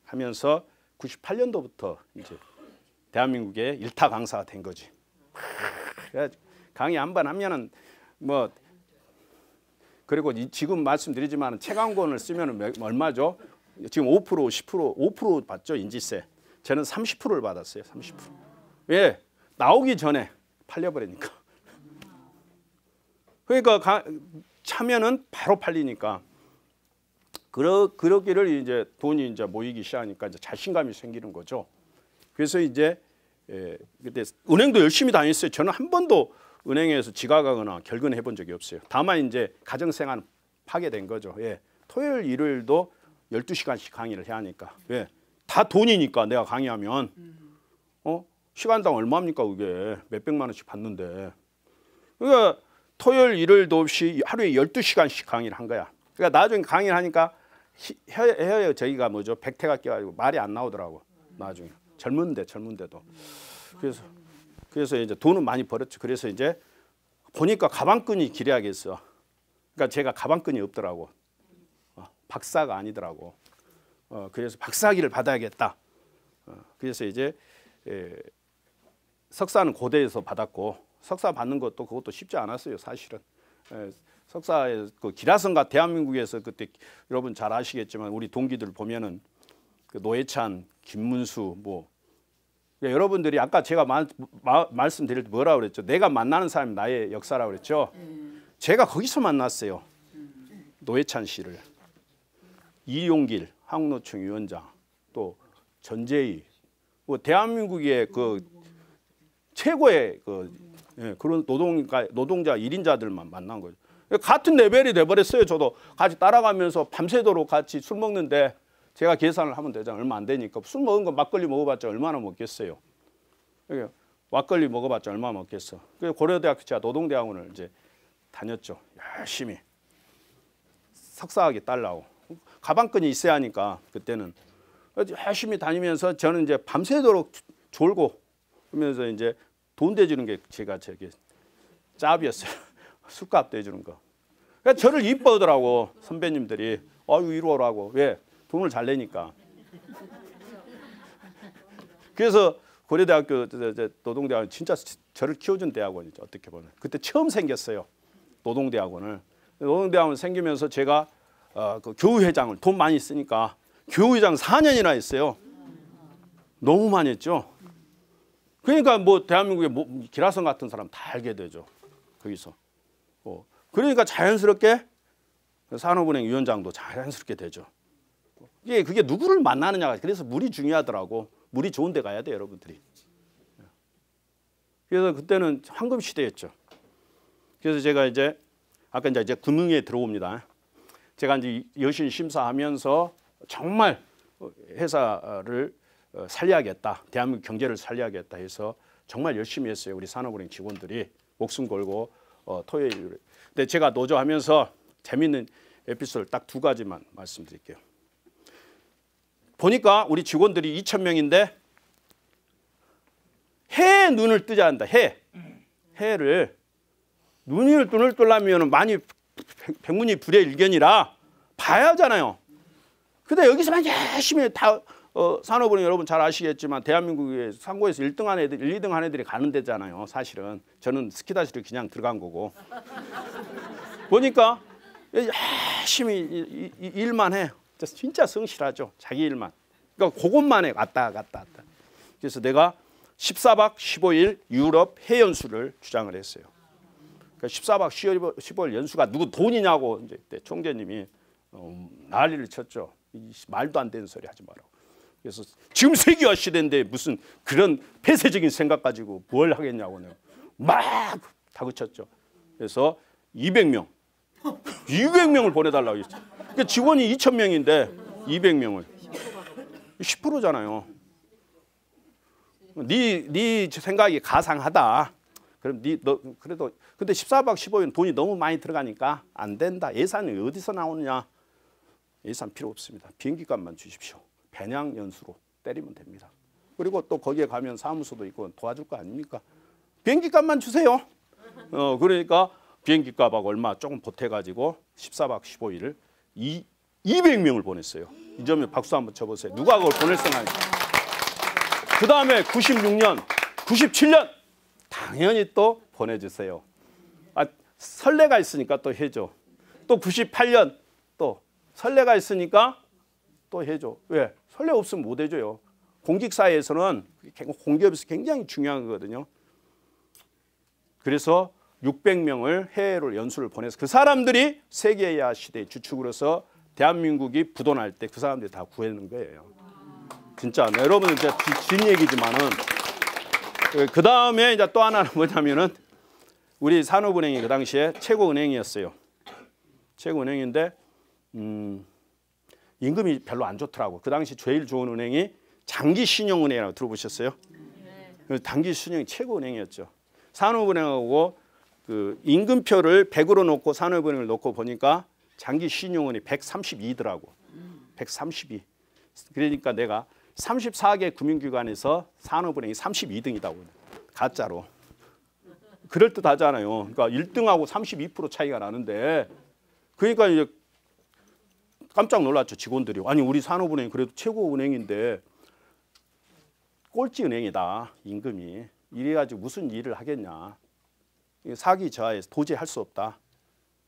하면서 98년도부터 이제 대한민국의 일타 강사가 된 거지. 강의 한 번 하면은 뭐 그리고 지금 말씀드리지만 책 한 권을 쓰면 얼마죠? 지금 5%, 10%, 5% 받죠 인지세. 저는 30%를 받았어요. 30%. 왜? 나오기 전에 팔려버리니까. 그러니까 차면은 바로 팔리니까. 그러기를 이제 돈이 이제 모이기 시작하니까 이제 자신감이 생기는 거죠. 그래서 이제 그때 은행도 열심히 다녔어요. 저는 한 번도 은행에서 지각하거나 결근해 본 적이 없어요. 다만 이제 가정생활 파괴된 거죠. 예. 토요일, 일요일도 12시간씩 강의를 해야 하니까. 예. 다 돈이니까 내가 강의하면 시간당 얼마입니까 그게. 몇백만 원씩 받는데. 그러니까 토요일, 일요일도 없이 하루에 12시간씩 강의를 한 거야. 그러니까 나중에 강의를 하니까 혀에 저희가 뭐죠? 백태가 껴가지고 말이 안 나오더라고. 나중에 젊은데도. 그래서 이제 돈은 많이 벌었죠. 그래서 이제 보니까 가방끈이 길어야겠어. 그러니까 제가 가방끈이 없더라고. 박사가 아니더라고. 그래서 박사학위를 받아야겠다. 그래서 이제 석사는 고대에서 받았고, 석사 받는 것도 그것도 쉽지 않았어요, 사실은. 석사에 그 기라성가 대한민국에서 그때 여러분 잘 아시겠지만 우리 동기들 보면은 그 노회찬, 김문수 뭐 여러분들이 아까 제가 말씀드릴 때 뭐라 그랬죠? 내가 만나는 사람이 나의 역사라고 그랬죠. 제가 거기서 만났어요. 노회찬 씨를, 이용길 한국노총 위원장, 또 전재희, 뭐 대한민국의 그 최고의 그런 노동자 1인자들만 만난 거죠. 같은 레벨이 돼버렸어요. 저도 같이 따라가면서 밤새도록 같이 술 먹는데 제가 계산을 하면 되잖아요. 얼마 안 되니까. 술 먹은 거 막걸리 먹어봤자 얼마나 먹겠어요. 막걸리 먹어봤자 얼마나 먹겠어. 그래서 고려대학교 제가 노동대학원을 이제 다녔죠. 열심히 석사학위 딸라고. 가방끈이 있어야 하니까 그때는 열심히 다니면서 저는 이제 밤새도록 졸고 그러면서 이제 돈 대주는 게 제가 저기 짭이었어요. 술값 대주는 거. 그러니까 저를 이뻐하더라고 선배님들이. 아유 이리 오라고. 왜? 돈을 잘 내니까. 그래서 고려대학교 노동대학원 진짜 저를 키워준 대학원이죠. 어떻게 보면. 그때 처음 생겼어요. 노동대학원을. 노동대학원 생기면서 제가 그 교우회장을 돈 많이 쓰니까 교우회장 4년이나 했어요. 너무 많이 했죠. 그러니까 뭐 대한민국에 뭐 기라성 같은 사람 다 알게 되죠. 거기서. 그러니까 자연스럽게 산업은행 위원장도 자연스럽게 되죠. 그게 누구를 만나느냐가 그래서 물이 중요하더라고. 물이 좋은 데 가야 돼 여러분들이. 그래서 그때는 황금 시대였죠. 그래서 제가 이제 아까 이제 금융에 들어옵니다. 제가 이제 여신 심사하면서 정말 회사를 살려야겠다. 대한민국 경제를 살려야겠다 해서 정말 열심히 했어요. 우리 산업은행 직원들이 목숨 걸고 토요일. 근데 제가 노조하면서 재밌는 에피소드 딱 2가지만 말씀드릴게요. 보니까 우리 직원들이 2,000명인데 해에 눈을 뜨자 한다. 해를 눈을 뜨려면 많이 백문이 불여일견이라 봐야 하잖아요. 근데 여기서만 열심히 다 산업은행 여러분 잘 아시겠지만 대한민국의 상고에서 1등 한 애들, 1, 2등 한 애들이 가는 데잖아요. 사실은 저는 스키다시로 그냥 들어간 거고. 보니까 열심히 일만 해. 진짜 성실하죠. 자기 일만. 그러니까 그것만 해. 왔다 갔다. 그래서 내가 14박 15일 유럽 해연수를 주장을 했어요. 그러니까 14박 15일 연수가 누구 돈이냐고 이제 그때 총재님이 난리를 쳤죠. 말도 안 되는 소리 하지 말라고. 그래서 지금 세계화 시대인데 무슨 그런 폐쇄적인 생각 가지고 뭘 하겠냐고 막 다그쳤죠. 그래서 200명을 보내달라고 했죠. 그러니까 직원이 2,000명인데 200명을 10%잖아요. 네 생각이 가상하다. 그럼 너 그래도 근데 14박 15일 돈이 너무 많이 들어가니까 안 된다. 예산이 어디서 나오느냐? 예산 필요 없습니다. 비행기값만 주십시오. 배낭 연수로 때리면 됩니다. 그리고 또 거기에 가면 사무소도 있고 도와줄 거 아닙니까? 비행기값만 주세요. 그러니까 비행기값하고 얼마 조금 보태가지고 14박 15일을 200명을 보냈어요. 이 점에 박수 한번 쳐보세요. 누가 그걸 보낼 생각이? 그 다음에 96년, 97년 당연히 또 보내주세요. 설레가 있으니까 또 해줘. 또 98년 또 설레가 있으니까 또 해줘. 왜? 설레 없으면 못 해줘요. 공직사회에서는 공기업에서 굉장히 중요한 거거든요. 그래서 600명을 해외로 연수를 보내서 그 사람들이 세계화 시대의 주축으로서 대한민국이 부도날 때 그 사람들이 다 구해낸 거예요. 진짜 여러분은 이제 뒷얘기지만은 그 다음에 이제 또 하나는 뭐냐면은 우리 산업은행이 그 당시에 최고은행이었어요. 최고은행인데 임금이 별로 안 좋더라고. 그 당시 제일 좋은 은행이 장기신용은행이라고 들어보셨어요? 네. 장기신용이 최고은행이었죠. 산업은행하고 그 임금표를 100으로 놓고 산업은행을 놓고 보니까 장기신용은이 132더라고. 132. 그러니까 내가 34개 금융기관에서 산업은행이 32등이다고. 가짜로. 그럴듯하잖아요. 그러니까 1등하고 32% 차이가 나는데 그러니까 이제 깜짝 놀랐죠. 직원들이. 아니 우리 산업은행이 그래도 최고 은행인데 꼴찌 은행이다. 임금이. 이래가지고 무슨 일을 하겠냐. 사기 저하에서 도저히 할 수 없다.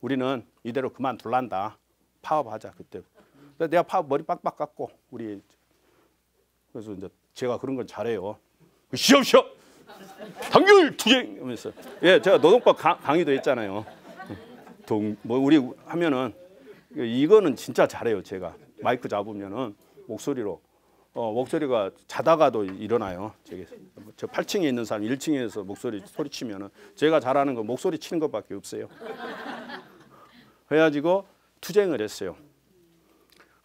우리는 이대로 그만둘란다. 파업하자 그때. 내가 파업 머리 빡빡 깎고 우리 그래서 이제 제가 그런 건 잘해요. 시험시험 단결 투쟁 하면서 예 제가 노동법 강의도 했잖아요. 뭐 우리 하면은 이거는 진짜 잘해요. 제가 마이크 잡으면은 목소리로 목소리가 자다가도 일어나요. 저 8층에 있는 사람 1층에서 목소리 소리치면은 제가 잘하는 건 목소리 치는 것밖에 없어요. 그래가지고 투쟁을 했어요.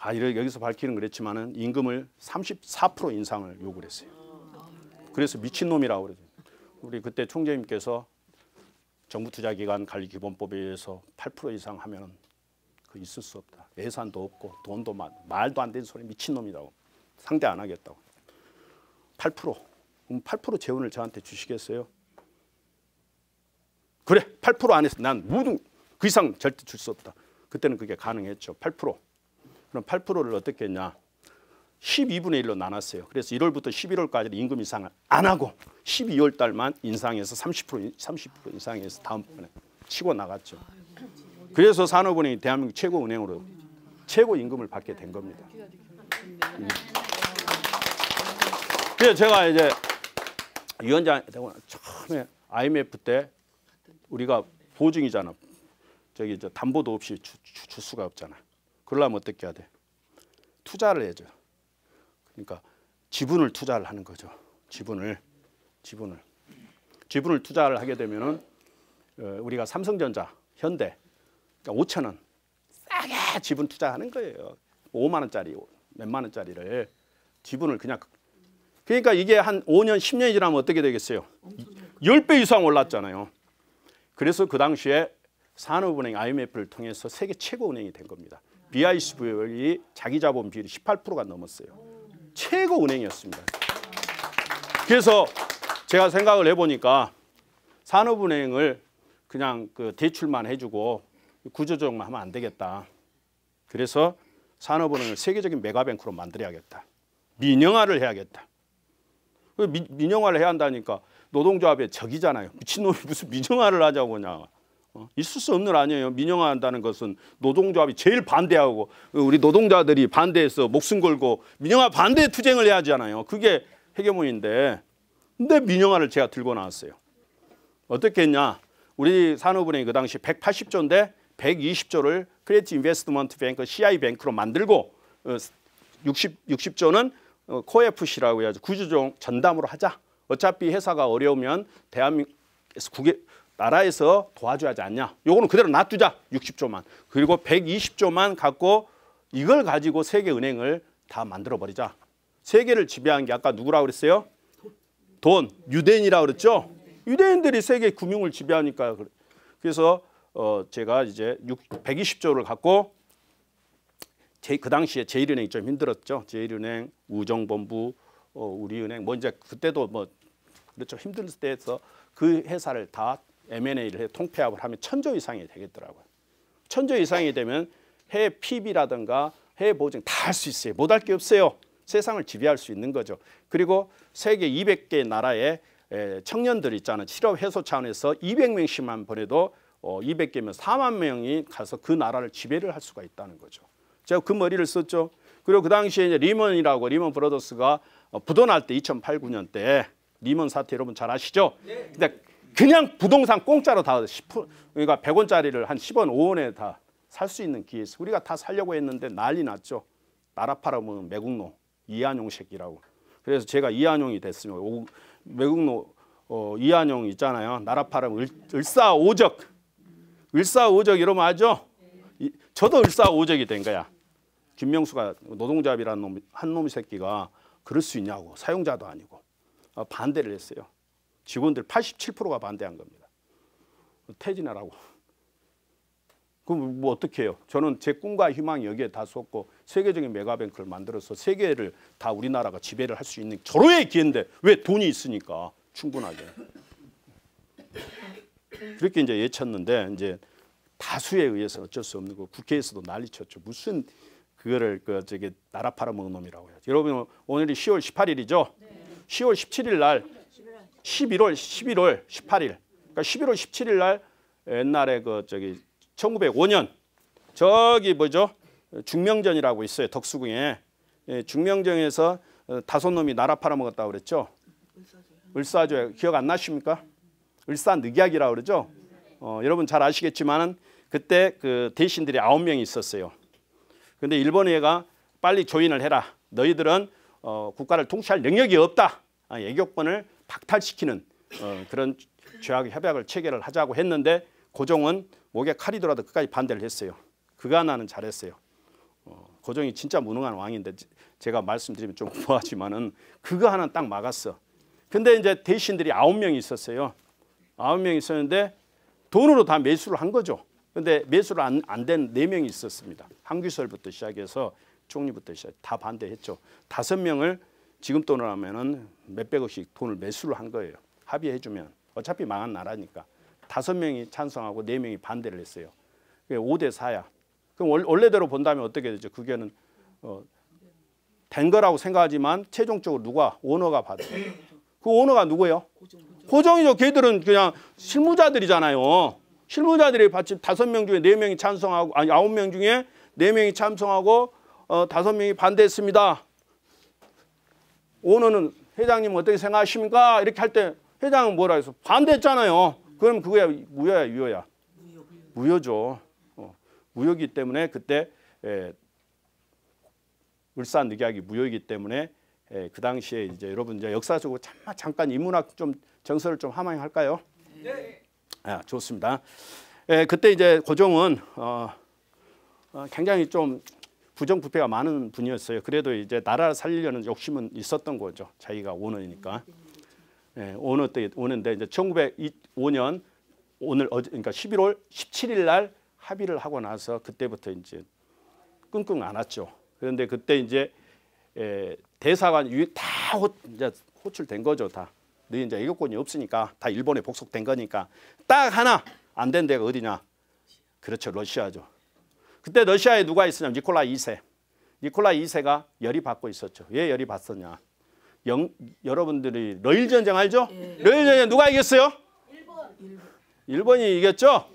여기서 밝히는 그랬지만은 임금을 34% 인상을 요구를 했어요. 그래서 미친놈이라고 그러죠. 우리 그때 총재님께서 정부투자기관 관리기본법에 의해서 8% 이상 하면 그 있을 수 없다. 예산도 없고 돈도 말도 안 되는 소리 미친놈이라고. 상대 안 하겠다고. 8%. 그럼 8% 재원을 저한테 주시겠어요? 그래 8% 안 해서 난 모든 그 이상 절대 줄 수 없다. 그때는 그게 가능했죠. 8%. 그럼 8%를 어떻게 했냐. 12분의 1로 나눴어요. 그래서 1월부터 11월까지 임금 인상을 안 하고 12월 달만 인상해서 30% 인상해서 다음번에 치고 나갔죠. 그래서 산업은행이 대한민국 최고 은행으로 최고 임금을 받게 된 겁니다. 그래서 제가 이제 위원장 되고 처음에 IMF 때 우리가 보증이잖아. 저기 담보도 없이 줄 수가 없잖아. 그러려면 어떻게 해야 돼? 투자를 해야죠. 그러니까 지분을 투자를 하는 거죠. 지분을 투자를 하게 되면은 우리가 삼성전자, 현대 그러니까 5천 원 싸게 지분 투자하는 거예요. 5만 원짜리, 몇만 원짜리를 지분을 그냥 그러니까 이게 한 5년, 10년이 지나면 어떻게 되겠어요? 10배 이상 올랐잖아요. 그래서 그 당시에 산업은행 IMF를 통해서 세계 최고 은행이 된 겁니다. BICV의 자기 자본 비율이 18%가 넘었어요. 최고 은행이었습니다. 그래서 제가 생각을 해보니까 산업은행을 그냥 그 대출만 해주고 구조조정만 하면 안 되겠다. 그래서 산업은행을 세계적인 메가뱅크로 만들어야겠다. 민영화를 해야겠다. 민영화를 해야 한다니까 노동조합의 적이잖아요. 미친놈이 무슨 민영화를 하자고 그냥. 있을 수 없는 일 아니에요. 민영화한다는 것은 노동조합이 제일 반대하고 우리 노동자들이 반대해서 목숨 걸고 민영화 반대 투쟁을 해야 하잖아요. 그게 헤게모니인데 근데 민영화를 제가 들고 나왔어요. 어떻게 했냐. 우리 산업은행이 그 당시 180조인데 120조를 크레딧 인베스트먼트 뱅크 CI뱅크로 만들고 60조는 코FC라고 해야죠. 구조조정 전담으로 하자. 어차피 회사가 어려우면 대한민국에서 나라에서 도와줘야 하지 않냐. 요거는 그대로 놔두자. 60조만. 그리고 120조만 갖고 이걸 가지고 세계은행을 다 만들어버리자. 세계를 지배한 게 아까 누구라고 그랬어요? 돈. 유대인이라고 그랬죠? 유대인들이 세계 금융을 지배하니까. 그래서 제가 이제 120조를 갖고 그 당시에 제1은행이 좀 힘들었죠. 제1은행, 우정본부, 우리은행 뭐 이제 그때도 뭐 그렇죠. 힘들 때에서 그 회사를 다 M&A를 해 통폐합을 하면 1000조 이상이 되겠더라고요. 1000조 이상이 되면 해외 PB라든가 해외 보증 다 할 수 있어요. 못할 게 없어요. 세상을 지배할 수 있는 거죠. 그리고 세계 200개 나라의 청년들 있잖아요. 실업 해소 차원에서 200명씩만 보내도 200개면 4만 명이 가서 그 나라를 지배를 할 수가 있다는 거죠. 제가 그 머리를 썼죠. 그리고 그 당시에 이제 리먼 브러더스가 부도날 때 2008, 9년 때 리먼 사태 여러분 잘 아시죠? 네. 근데 그냥 부동산 공짜로 다 10%, 그러니까 100원짜리를 한 10원, 5원에 다 살 수 있는 기회 있어. 우리가 다 살려고 했는데 난리 났죠. 나라 팔아먹은 매국노, 이한용 새끼라고. 그래서 제가 이한용이 됐습니다. 매국노 이한용 있잖아요. 나라 팔아먹은 을사오적. 을사오적 이러면 아죠? 저도 을사오적이 된 거야. 김명수가 노동조합이라는 놈, 한 놈 새끼가 그럴 수 있냐고. 사용자도 아니고. 반대를 했어요. 직원들 87%가 반대한 겁니다. 퇴진하라고. 그럼 뭐 어떻게 해요? 저는 제 꿈과 희망이 여기에 다 쏟고 세계적인 메가뱅크를 만들어서 세계를 다 우리나라가 지배를 할 수 있는 절호의 기회인데 왜 돈이 있으니까 충분하게. 그렇게 이제 예쳤는데 이제 다수에 의해서 어쩔 수 없는 거 국회에서도 난리쳤죠. 무슨 그거를 저기 나라 팔아먹은 놈이라고 해야지. 여러분 오늘이 10월 18일이죠. 10월 17일 날 11월 18일. 그러니까 11월 17일 날 옛날에 저기 1905년 저기 뭐죠? 중명전이라고 있어요. 덕수궁에. 중명전에서 5놈이 나라 팔아먹었다고 그랬죠. 을사조약 기억 안 나십니까? 을사늑약이라고 그러죠. 여러분 잘 아시겠지만은 그때 그 대신들이 9명이 있었어요. 근데 일본애가 빨리 조인을 해라. 너희들은 국가를 통치할 능력이 없다. 애격권을 박탈시키는 그런 조약 협약을 체결을 하자고 했는데 고종은 목에 칼이 들어도 끝까지 반대를 했어요. 그가 나는 잘했어요. 고종이 진짜 무능한 왕인데 제가 말씀드리면 좀 뭐하지만은 그거 하나 딱 막았어. 근데 이제 대신들이 9명이 있었어요. 9명이 있었는데 돈으로 다 매수를 한 거죠. 근데 매수를 안 된 4명이 있었습니다. 한규설부터 시작해서 총리부터 시작 다 반대했죠. 5명을 지금 돈으로 하면은 몇백억씩 돈을 매수를 한 거예요. 합의해주면 어차피 망한 나라니까. 5명이 찬성하고 4명이 반대를 했어요. 그게 5대 4야. 그럼 원래대로 본다면 어떻게 되죠? 그게는 된 거라고 생각하지만 최종적으로 누가 오너가 받아요. 그 오너가 누구예요? 고종이죠. 걔들은 그냥 실무자들이잖아요. 실무자들이 받지 5명 중에 4명이 찬성하고 아니 9명 중에 4명이 찬성하고 5명이 반대했습니다. 오너는 회장님 어떻게 생각하십니까? 이렇게 할 때 회장은 뭐라 해서 반대했잖아요. 그럼 그거야 무효야 유효야? 무효죠. 무효이기 때문에 그때 을사늑약이 무효이기 때문에 그 당시에 이제 여러분 이제 역사적으로 잠깐 인문학 좀 정서를 좀 함양할까요? 네. 좋습니다. 그때 이제 고종은 굉장히 좀 부정부패가 많은 분이었어요. 그래도 이제 나라를 살리려는 욕심은 있었던 거죠. 자기가 오너니까. 오너 때 오는데 이제 1905년 오늘 그러니까 11월 17일 날 합의를 하고 나서 그때부터 이제 끙끙 앓았죠. 그런데 그때 이제 대사관이 다 이제 호출된 거죠. 다. 너희 이제 애국권이 없으니까 다 일본에 복속된 거니까 딱 하나 안 된 데가 어디냐? 그렇죠. 러시아죠. 그때 러시아에 누가 있었냐면 니콜라 2세. 니콜라 2세가 열이 받고 있었죠. 왜 열이 받았냐? 여러분들이 러일 전쟁 알죠? 러일 전쟁 누가 이겼어요? 일본이 이겼죠?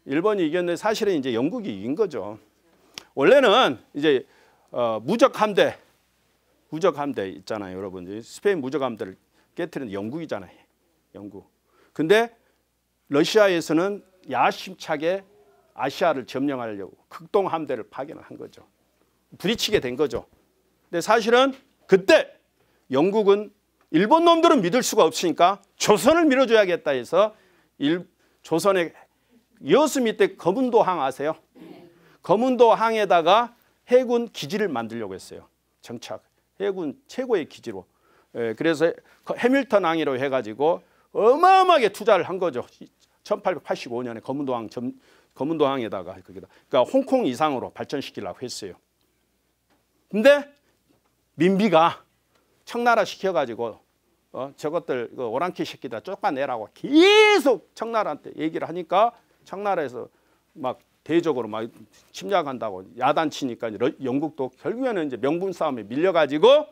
일본이 이겼는데 사실은 이제 영국이 이긴 거죠. 원래는 이제 무적 함대 있잖아요, 여러분. 스페인 무적 함대를 깨트리는 영국이잖아요, 영국. 근데 러시아에서는 야심차게 아시아를 점령하려고 극동 함대를 파견을 한 거죠. 부딪히게 된 거죠. 근데 사실은 그때 영국은 일본 놈들은 믿을 수가 없으니까 조선을 밀어줘야겠다 해서 조선의 여수 밑에 거문도항 아세요? 거문도항에다가 해군 기지를 만들려고 했어요. 정착. 해군 최고의 기지로. 그래서 해밀턴 항이라고 해가지고 어마어마하게 투자를 한 거죠. 1885년에 거문도항에다가 그러니까 홍콩 이상으로 발전시키려고 했어요. 근데 민비가 청나라 시켜가지고 저것들 오랑캐 새끼들 쫓아내라고 계속 청나라한테 얘기를 하니까 청나라에서 막 대적으로 막 침략한다고 야단치니까 영국도 결국에는 이제 명분 싸움에 밀려가지고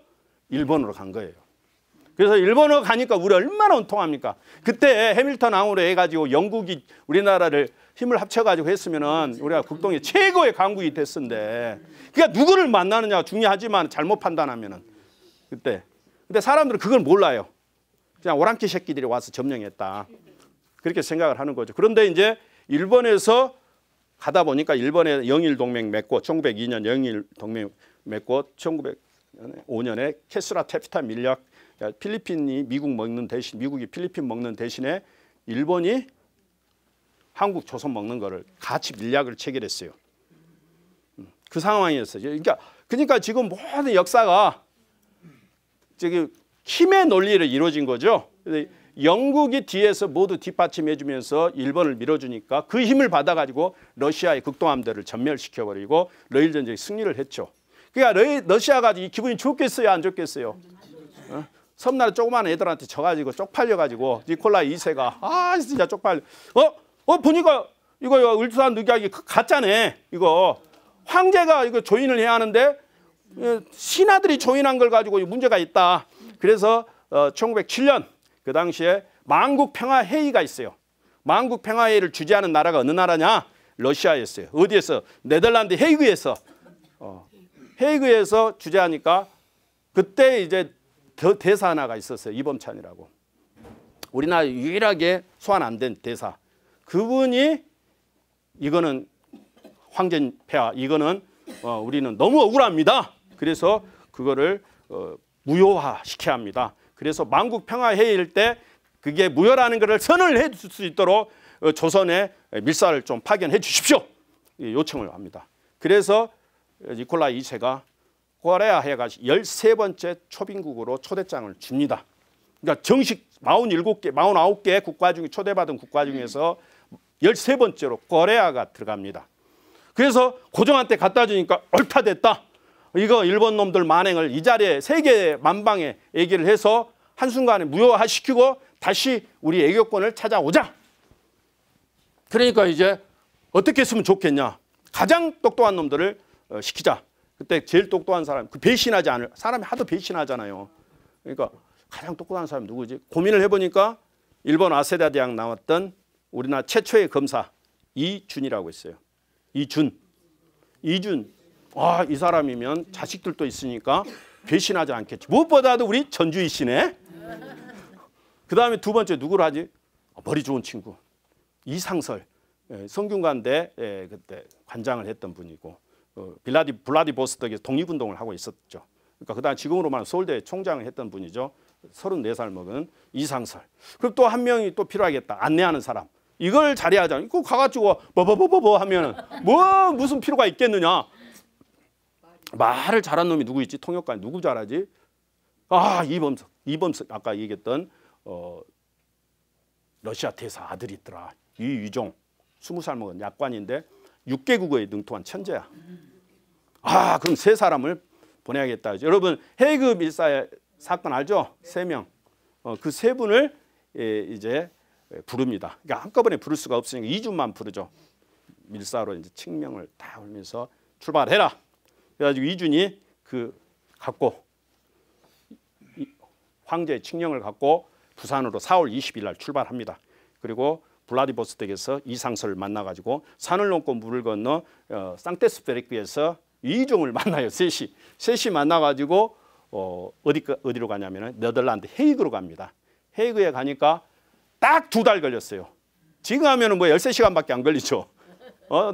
일본으로 간 거예요. 그래서 일본으로 가니까 우리 얼마나 원통합니까? 그때 해밀턴 항으로 해가지고 영국이 우리나라를 힘을 합쳐가지고 했으면은 우리가 국동의 최고의 강국이 됐는데, 그러니까 누구를 만나느냐가 중요하지만 잘못 판단하면은 그때. 근데 사람들은 그걸 몰라요. 그냥 오랑캐 새끼들이 와서 점령했다. 그렇게 생각을 하는 거죠. 그런데 이제 일본에서 가다 보니까 일본에 영일 동맹 맺고 1902년 영일 동맹 맺고 1905년에 캐스라 테프타 밀약 필리핀이 미국 먹는 대신 미국이 필리핀 먹는 대신에 일본이 한국 조선 먹는 거를 같이 밀약을 체결했어요. 그 상황이었어요. 그러니까 지금 모든 역사가 저기 힘의 논리를 이루어진 거죠. 영국이 뒤에서 모두 뒷받침해주면서 일본을 밀어주니까 그 힘을 받아가지고 러시아의 극동함대를 전멸시켜버리고 러일 전쟁에 승리를 했죠. 그러니까 러시아가 이 기분이 좋겠어요, 안 좋겠어요? 섬나라 조그만 애들한테 져가지고 쪽팔려가지고 니콜라이 2세가 진짜 쪽팔려. 보니까 이거 을주산 늑약이 가짜네. 이거 황제가 이거 조인을 해야 하는데 신하들이 조인한 걸 가지고 문제가 있다. 그래서 1907년 그 당시에 만국평화회의가 있어요. 만국평화회의를 주재하는 나라가 어느 나라냐? 러시아였어요. 어디에서? 네덜란드 헤이그에서. 헤이그에서 주재하니까 그때 이제 대사 하나가 있었어요. 이범찬이라고. 우리나라 유일하게 소환 안 된 대사. 그분이 이거는 황제 폐하, 이거는 우리는 너무 억울합니다. 그래서 그거를 무효화 시켜야 합니다. 그래서 만국평화회의일 때 그게 무효라는 것을 선언을 해 줄 수 있도록 조선에 밀사를 좀 파견해 주십시오. 요청을 합니다. 그래서 니콜라이 2세가 코레아 해가 13번째 초빙국으로 초대장을 줍니다. 그러니까 정식 49개 국가 중에 초대받은 국가 중에서 13번째로 코레아가 들어갑니다. 그래서 고종한테 갖다 주니까 옳다 됐다. 이거 일본 놈들 만행을 이 자리에 세계 만방에 얘기를 해서 한순간에 무효화시키고 다시 우리 애교권을 찾아오자. 그러니까 이제 어떻게 했으면 좋겠냐. 가장 똑똑한 놈들을 시키자. 그때 제일 똑똑한 사람, 그 배신하지 않을 사람이 하도 배신하잖아요. 그러니까 가장 똑똑한 사람이 누구지? 고민을 해보니까 일본 와세다 대학 나왔던 우리나라 최초의 검사 이준이라고 있어요. 이준. 이 사람이면 자식들도 있으니까 배신하지 않겠지. 무엇보다도 우리 전주희 씨네. 그 다음에 두 번째 누구를 하지? 머리 좋은 친구. 이상설. 성균관대 그때 관장을 했던 분이고 블라디보스톡에서 독립운동을 하고 있었죠. 그러니까 그다음 지금으로 말하면 서울대 총장을 했던 분이죠. 34살 먹은 이상설. 그리고 또 한 명이 또 필요하겠다. 안내하는 사람. 이걸 잘해야죠. 이거 가가지고 버버버버버 하면은 뭐 무슨 필요가 있겠느냐. 말을 잘한 놈이 누구 있지? 통역관 누구 잘하지? 이범석 아까 얘기했던 러시아 대사 아들이 있더라. 이유종 20살 먹은 약관인데 6개국어에 능통한 천재야. 그럼 세 사람을 보내야겠다. 여러분 헤이그 밀사 사건 알죠? 3명. 그 세 분을 이제 부릅니다. 그러니까 한꺼번에 부를 수가 없으니까 2주만 부르죠. 밀사로 이제 칙명을 다 올면서 출발해라. 그래가지고 이준이 갖고 황제의 칙령을 갖고 부산으로 4월 20일 날 출발합니다. 그리고 블라디보스톡에서 이상설을 만나가지고 산을 넘고 물을 건너 상테스베르크에서 이종을 만나요. 셋이 만나가지고 어디로 가냐면 네덜란드 헤이그로 갑니다. 헤이그에 가니까 딱 2달 걸렸어요. 지금 하면은 뭐 13시간밖에 안 걸리죠.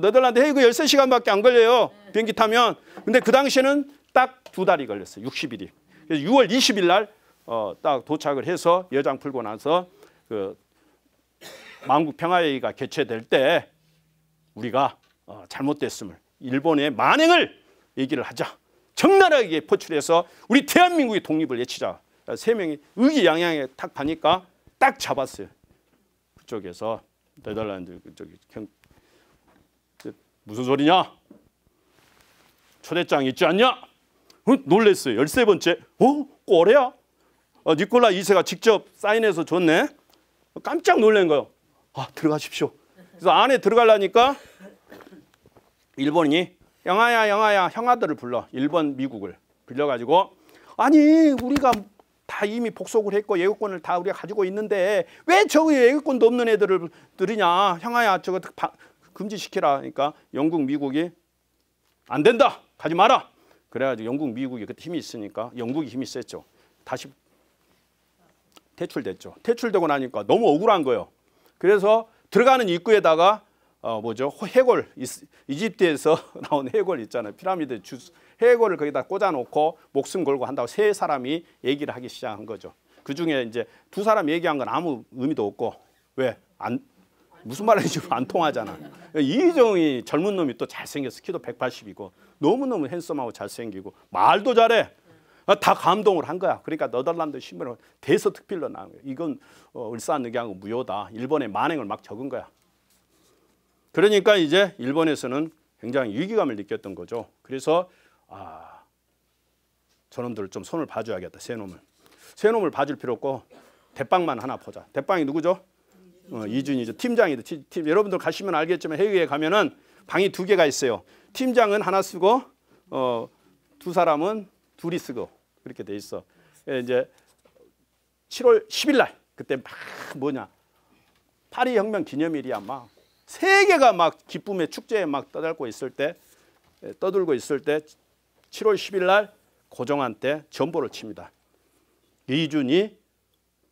네덜란드 헤이그 13시간밖에 안 걸려요. 비행기 타면. 근데 그 당시에는 딱 2달이 걸렸어요. 60일이. 그래서 6월 20일 날 딱 도착을 해서 여장 풀고 나서 만국평화회의가 개최될 때 우리가 잘못됐음을 일본의 만행을 얘기를 하자. 적나라하게 포출해서 우리 대한민국의 독립을 외치자. 3명이 의기양양하게 딱 가니까 딱 잡았어요. 그쪽에서 네덜란드 그쪽이 무슨 소리냐? 초대장 있지 않냐? 놀랬어요. 13번째. 꼬레야? 니콜라 2세가 직접 사인해서 줬네. 깜짝 놀란 거예요. 들어가십시오. 그래서 안에 들어가려니까 일본이 영아야 형아들을 불러. 일본 미국을 불러가지고 아니 우리가 다 이미 복속을 했고 예우권을 다 우리가 가지고 있는데 왜 저기 예우권도 없는 애들을 들이냐. 형아야 저거 금지시키라. 그러니까 영국 미국이 안 된다. 가지 마라. 그래가지고 영국 미국이 그때 힘이 있으니까 영국이 힘이 셌죠. 다시 퇴출됐죠. 퇴출되고 나니까 너무 억울한 거예요. 그래서 들어가는 입구에다가 해골, 이집트에서 나온 해골 있잖아요. 피라미드 해골을 거기다 꽂아놓고 목숨 걸고 한다고 3사람이 얘기를 하기 시작한 거죠. 그중에 이제 2사람 얘기한 건 아무 의미도 없고 왜? 무슨 말인지 안 통하잖아. 이희정이 젊은 놈이 또 잘생겼어. 키도 180이고 너무너무 핸섬하고 잘생기고 말도 잘해. 다 감동을 한 거야. 그러니까 네덜란드 신문을 대서특필로 나온 거야. 이건 을사늑양의 무효다. 일본의 만행을 막 적은 거야. 그러니까 이제 일본에서는 굉장히 위기감을 느꼈던 거죠. 그래서 저놈들을 좀 손을 봐줘야겠다. 새놈을 봐줄 필요 없고 대빵만 하나 보자. 대빵이 누구죠? 이준이죠. 팀장이죠. 여러분들 가시면 알겠지만 해외에 가면은 방이 2개가 있어요. 팀장은 하나 쓰고 두 사람은 둘이 쓰고 그렇게 돼 있어. 이제 7월 10일 날 그때 막 뭐냐 파리 혁명 기념일이야. 막 세계가 막 기쁨의 축제에 막 떠들고 있을 때 7월 10일 날 고종한테 전보를 칩니다. 이준이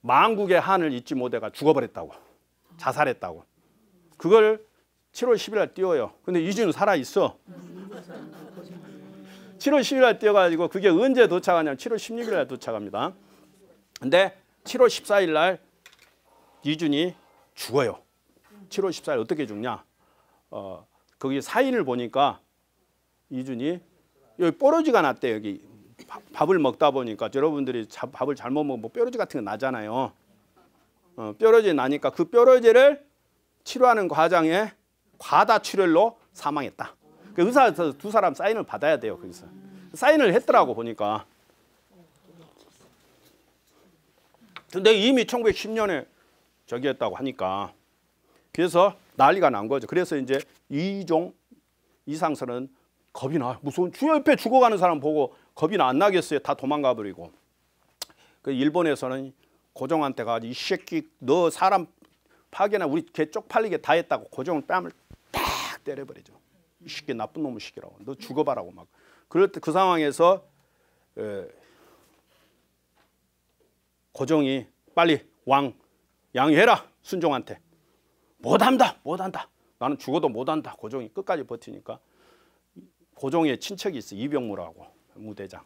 만국의 한을 잊지 못해가 죽어버렸다고. 자살했다고. 그걸 7월 10일 날 띄워요. 근데 이준은 살아있어. 7월 10일 날 띄워가지고 그게 언제 도착하냐면 7월 16일 날 도착합니다. 근데 7월 14일 날 이준이 죽어요. 7월 14일 어떻게 죽냐? 거기 사인을 보니까 이준이 여기 뾰루지가 났대. 여기 밥을 먹다 보니까 여러분들이 밥을 잘못 먹으면 뾰루지 같은 거 나잖아요. 뾰루지 나니까 그 뾰루지를 치료하는 과정에 과다출혈로 사망했다. 그 의사 두 사람 사인을 받아야 돼요. 거기서 사인을 했더라고 보니까. 근데 이미 1910년에 저기 했다고 하니까 그래서 난리가 난 거죠. 그래서 이제 이상설은 겁이 나. 무슨 주 옆에 죽어가는 사람 보고 겁이 안 나겠어요. 다 도망가 버리고. 그 일본에서는 고종한테 가서 이 새끼 너 사람 파괴나 우리 개 쪽팔리게 다 했다고 고종을 뺨을 딱 때려버리죠. 이 새끼 나쁜 놈의 새끼라고. 너 죽어봐라고 막. 그럴 때 그 상황에서 고종이 빨리 왕 양해해라 순종한테. 못한다. 나는 죽어도 못한다. 고종이 끝까지 버티니까 고종의 친척이 있어. 이병무라고 무대장.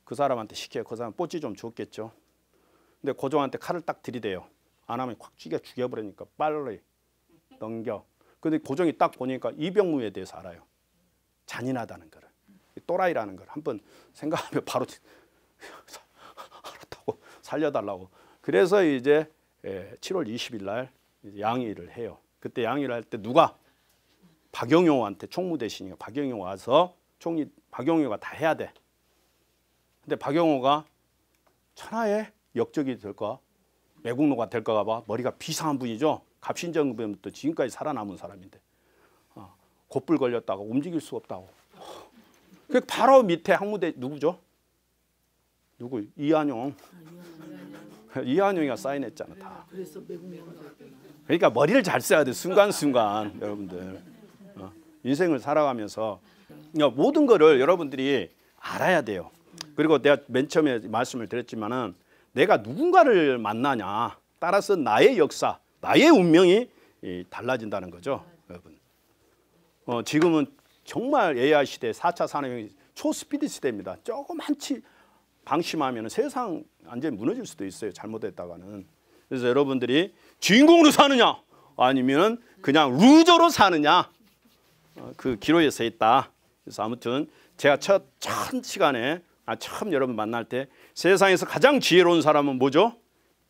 그 사람한테 시켜요. 그 사람 뽀찌 좀 줬겠죠. 근데 고종한테 칼을 딱 들이대요. 안 하면 확 죽여버리니까 빨리 넘겨. 근데 고종이 딱 보니까 이병무에 대해서 알아요. 잔인하다는 거를. 또라이라는 걸 한번 생각하면 바로 알았다고 살려달라고. 그래서 이제 7월 20일 날 양의를 해요. 그때 양의를 할 때 누가? 박영효한테 총무 대신이요. 박영효 와서 박영효가 다 해야 돼. 근데 박영효가 천하의 역적이 될까? 매국노가 될까 봐. 머리가 비상한 분이죠. 갑신정부부터 지금까지 살아남은 사람인데 곧불 걸렸다고 움직일 수 없다고. 그 바로 밑에 항무대 누구죠? 누구? 이한용. 이한용이가 사인했잖아 다. 그러니까 머리를 잘 써야 돼. 순간순간 여러분들. 인생을 살아가면서 모든 거를 여러분들이 알아야 돼요. 그리고 내가 맨 처음에 말씀을 드렸지만은 내가 누군가를 만나냐 따라서 나의 역사, 나의 운명이 달라진다는 거죠, 여러분. 지금은 정말 AI 시대, 4차 산업혁명 초스피드 시대입니다. 조금만 방심하면 세상 완전히 무너질 수도 있어요. 잘못했다가는. 그래서 여러분들이 주인공으로 사느냐 아니면 그냥 루저로 사느냐 그 기로에 서 있다. 그래서 아무튼 제가 첫 시간에 처음 여러분 만날 때 세상에서 가장 지혜로운 사람은 뭐죠?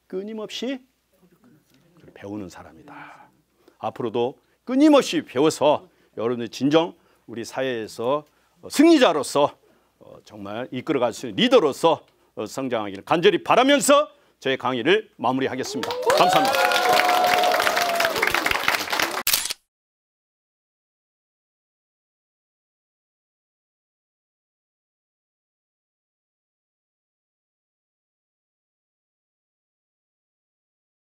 끊임없이 배우는 사람이다. 앞으로도 끊임없이 배워서 여러분들 진정 우리 사회에서 승리자로서 정말 이끌어갈 수 있는 리더로서 성장하기를 간절히 바라면서 저의 강의를 마무리하겠습니다. 감사합니다.